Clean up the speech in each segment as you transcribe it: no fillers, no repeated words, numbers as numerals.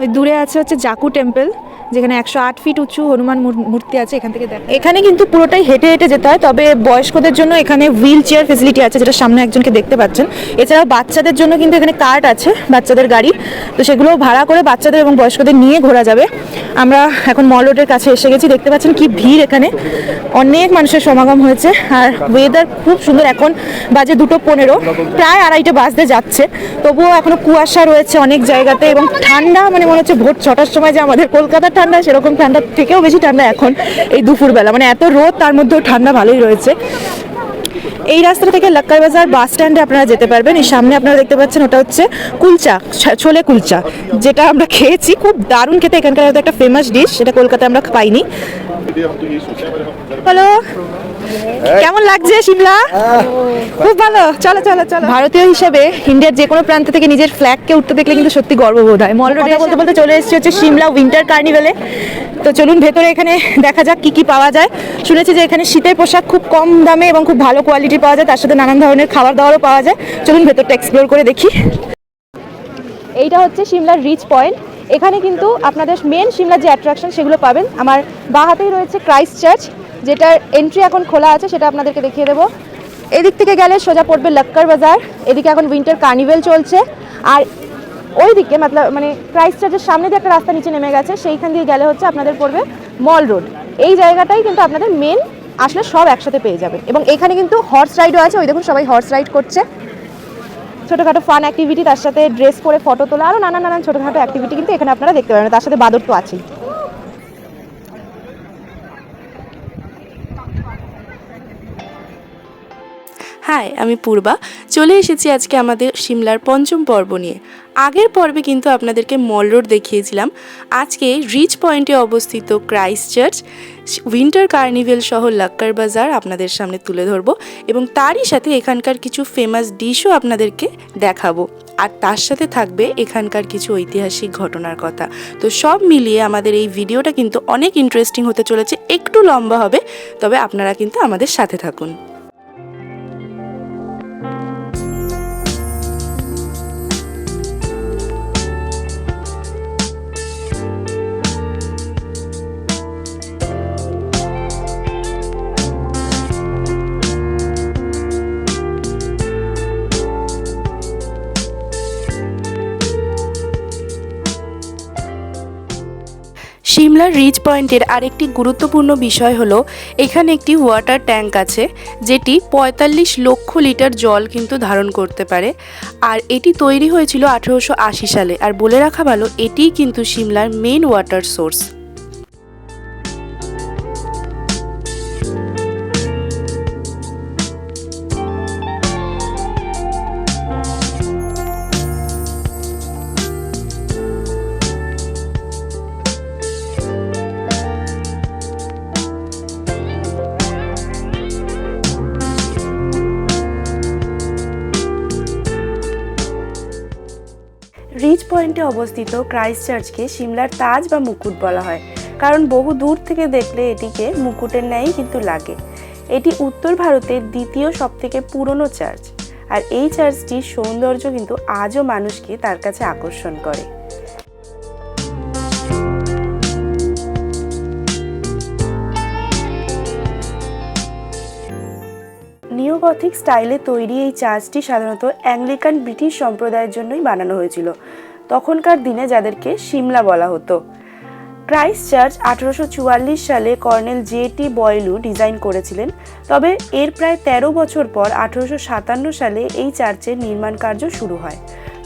ওই দূরে আছে হচ্ছে জাকু টেম্পল, যেখানে 108 ফিট উঁচু হনুমান মূর্তি আছে। এখান থেকে দেখা, এখানে কিন্তু পুরোটাই হেঁটে হেঁটে যেতে হয়, তবে বয়স্কদের জন্য এখানে হুইল চেয়ার ফেসিলিটি আছে, যেটা সামনে একজনকে দেখতে পাচ্ছেন। এছাড়াও বাচ্চাদের জন্য কিন্তু এখানে কার্ট আছে, বাচ্চাদের গাড়ি, তো সেগুলো ভাড়া করে বাচ্চাদের এবং বয়স্কদের নিয়ে ঘোরা যাবে। আমরা এখন মল রোডের কাছে এসে গেছি, দেখতে পাচ্ছেন কি ভিড়, এখানে অনেক মানুষের সমাগম হয়েছে। আর ওয়েদার খুব সুন্দর, এখন বাজে 2:15, প্রায় 2:30 বাজতে যাচ্ছে, তবুও এখনো কুয়াশা রয়েছে অনেক জায়গাতে এবং ঠান্ডা, মানে মনে হচ্ছে ভোর 6টার সময় যে আমাদের কলকাতার ঠান্ডা, সেরকম ঠান্ডা থেকেও বেশি ঠান্ডা এখন এই দুপুরবেলা, মানে এত রোদ তার মধ্যেও ঠান্ডা ভালোই রয়েছে। এই রাস্তা থেকে লাক্কার বাজার বাস স্ট্যান্ডে আপনারা যেতে পারবেন। এই সামনে আপনারা দেখতে পাচ্ছেন ওটা হচ্ছে কুলচা, ছোলে কুলচা, যেটা আমরা খেয়েছি, খুব দারুণ খেতে। এখানকার একটা ফেমাস ডিশ, সেটা কলকাতায় আমরা পাইনি। হ্যালো, কেমন লাগছে সিমলা? খুব ভালো, চলো চলো চলো। ভারতীয় হিসেবে ইন্ডিয়ার যে কোনো প্রান্ত থেকে নিজের ফ্ল্যাগকে উঠতে দেখলে কিন্তু সত্যি গর্ববোধ হয়। মল রোডে বলতে বলতে চলে এসেছি হচ্ছে সিমলা উইন্টার কার্নিভেলে। তো চলুন ভেতরে এখানে দেখা যাক কি কি পাওয়া যায়। শুনেছি যে এখানে শীতের পোশাক খুব কম দামে এবং খুব ভালো কোয়ালিটি পাওয়া যায়, তার সাথে নানান ধরনের খাবার দাবারও পাওয়া যায়। চলুন ভেতরটা এক্সপ্লোর করে দেখি। এইটা হচ্ছে সিমলার রিচ পয়েন্ট। এখানে কিন্তু আপনাদের মেন সিমলার যে অ্যাট্রাকশন সেগুলো পাবেন। আমার বাঁ হাতেই রয়েছে ক্রাইস্ট চার্চ, যেটার এন্ট্রি এখন খোলা আছে, সেটা আপনাদেরকে দেখিয়ে দেবো। এদিক থেকে গেলে সোজা পড়বে লাক্কার বাজার, এদিকে এখন উইন্টার কার্নিভেল চলছে। আর ওইদিকে মানে ক্রাইস্ট চার্চের সামনে দিয়ে একটা রাস্তা নিচে নেমে গেছে, সেইখান দিয়ে গেলে হচ্ছে আপনাদের পড়বে মল রোড। এই জায়গাটাই কিন্তু আপনাদের মেন, আসলে সব একসাথে পেয়ে যাবেন। এবং এখানে কিন্তু হর্স রাইডও আছে, ওই দেখুন সবাই হর্স রাইড করছে। ছোটোখাটো ফান অ্যাক্টিভিটি, তার সাথে ড্রেস করে ফটো তোলা, আরও নানান ছোটোখাটো অ্যাক্টিভিটি কিন্তু এখানে আপনারা দেখতে পাবেন। তার সাথে বাদর তো আছেই। হাই, আমি পূর্বা। চলে এসেছি আজকে আমাদের সিমলার পঞ্চম পর্ব নিয়ে। আগের পর্বে কিন্তু আপনাদেরকে মল রোড দেখিয়েছিলাম। আজকে রিচ পয়েন্টে অবস্থিত ক্রাইস্ট চার্চ, উইন্টার কার্নিভেল সহ লাক্কার বাজার আপনাদের সামনে তুলে ধরবো এবং তারই সাথে এখানকার কিছু ফেমাস ডিশও আপনাদেরকে দেখাবো। আর তার সাথে থাকবে এখানকার কিছু ঐতিহাসিক ঘটনার কথা। তো সব মিলিয়ে আমাদের এই ভিডিওটা কিন্তু অনেক ইন্টারেস্টিং হতে চলেছে, একটু লম্বা হবে, তবে আপনারা কিন্তু আমাদের সাথে থাকুন। সিমলার রিচ পয়েন্টের আরেকটি গুরুত্বপূর্ণ বিষয় হলো এখানে একটি ওয়াটার ট্যাঙ্ক আছে, যেটি 45 লক্ষ লিটার জল কিন্তু ধারণ করতে পারে। আর এটি তৈরি হয়েছিল 1880 সালে। আর বলে রাখা ভালো, এটিই কিন্তু সিমলার মেন ওয়াটার সোর্স। রিচ পয়েন্টে অবস্থিত ক্রাইস্ট চার্চকে সিমলার তাজ বা মুকুট বলা হয়, কারণ বহু দূর থেকে দেখলে এটিকে মুকুটের ন্যায়ই কিন্তু লাগে। এটি উত্তর ভারতের দ্বিতীয় সবথেকে পুরনো চার্চ। আর এই চার্চটির সৌন্দর্য কিন্তু আজও মানুষকে তার কাছে আকর্ষণ করে। নিওগথিক স্টাইলে তৈরি এই চার্চটি সাধারণত অ্যাংলিকান ব্রিটিশ সম্প্রদায়ের জন্যই বানানো হয়েছিল, তখনকার দিনে যাদেরকে সিমলা বলা হতো। ক্রাইস্ট চার্চ 1844 সালে কর্নেল জে.টি. বয়লু ডিজাইন করেছিলেন, তবে এর প্রায় 13 বছর পর 1857 সালে এই চার্চের নির্মাণ কার্য শুরু হয়।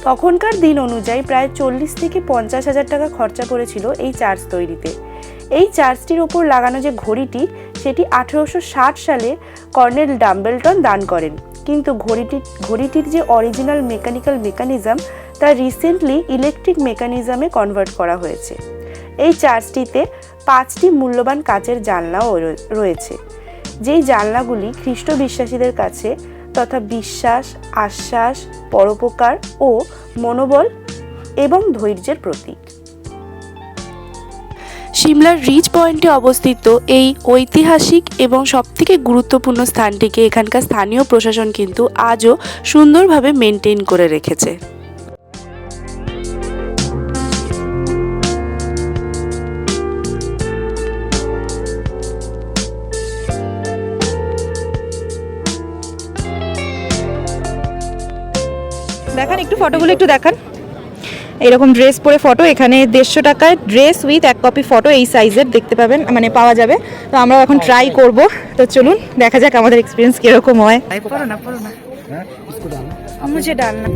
তখনকার দিন অনুযায়ী প্রায় 40 থেকে 50 হাজার টাকা খরচা পড়েছিল এই চার্চ তৈরিতে। এই চার্চটির ওপর লাগানো যে ঘড়িটি, সেটি 1860 সালে কর্নেল ডাম্বেলটন দান করেন, কিন্তু ঘড়িটির যে অরিজিনাল মেকানিজম তা রিসেন্টলি ইলেকট্রিক মেকানিজমে কনভার্ট করা হয়েছে। এই চার্চটিতে 5টি মূল্যবান কাচের জানলাও রয়েছে, যেই জানলাগুলি খ্রিস্ট বিশ্বাসীদের কাছে তথা বিশ্বাস, আশ্বাস, পরোপকার ও মনোবল এবং ধৈর্যের প্রতীক। সিমলার রিচ পয়েন্টে অবস্থিত এই ঐতিহাসিক এবং সবথেকে গুরুত্বপূর্ণ স্থানটিকে এখানকার স্থানীয় প্রশাসন কিন্তু আজও সুন্দরভাবে মেনটেন করে রেখেছে। একটু ফটোগুলো একটু দেখান। এরকম ড্রেস পরে ফটো, এখানে 150 টাকায় ড্রেস উইথ 1 কপি ফটো এই সাইজের দেখতে পাবেন, মানে পাওয়া যাবে। তো আমরাও এখন ট্রাই করব। তো চলুন দেখা যাক আমাদের এক্সপিরিয়েন্স কিরকম হয়। পড়ো না মুঝে ডালনা।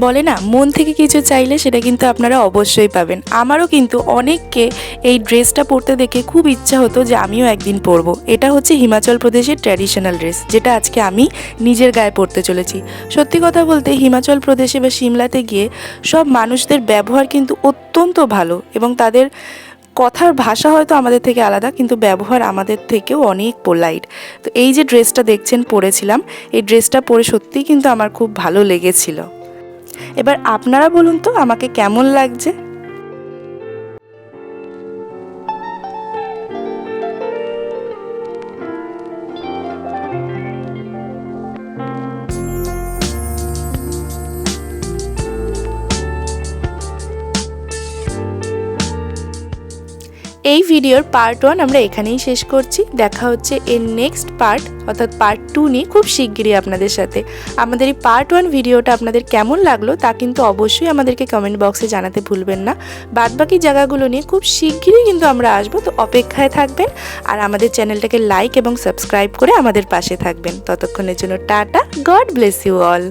বলে না, মন থেকে কিছু চাইলে সেটা কিন্তু আপনারা অবশ্যই পাবেন। আমারও কিন্তু অনেককে এই ড্রেসটা পরতে দেখে খুব ইচ্ছা হতো যে আমিও একদিন পরবো। এটা হচ্ছে হিমাচল প্রদেশের ট্র্যাডিশনাল ড্রেস, যেটা আজকে আমি নিজের গায়ে পরতে চলেছি। সত্যি কথা বলতে হিমাচল প্রদেশে বা সিমলাতে গিয়ে সব মানুষদের ব্যবহার কিন্তু অত্যন্ত ভালো, এবং তাদের কথার ভাষা হয়তো আমাদের থেকে আলাদা, কিন্তু ব্যবহার আমাদের থেকেও অনেক পোলাইট। তো এই যে ড্রেসটা দেখছেন পরেছিলাম, এই ড্রেসটা পরে সত্যিই কিন্তু আমার খুব ভালো লেগেছিল। এবার আপনারা বলুন তো আমাকে কেমন লাগছে। এই ভিডিওর পার্ট 1 আমরা এখানেই শেষ করছি। দেখা হচ্ছে এর নেক্সট পার্ট অর্থাৎ পার্ট 2 নিয়ে খুব শিগগিরই আপনাদের সাথে। আমাদের এই পার্ট 1 ভিডিওটা আপনাদের কেমন লাগলো তা কিন্তু অবশ্যই আমাদেরকে কমেন্ট বক্সে জানাতে ভুলবেন না। বাদবাকি জায়গাগুলো নিয়ে খুব শিগগিরই কিন্তু আমরা আসবো, তো অপেক্ষায় থাকবেন। আর আমাদের চ্যানেলটাকে লাইক এবং সাবস্ক্রাইব করে আমাদের পাশে থাকবেন। ততক্ষণের জন্য tata, God bless you all.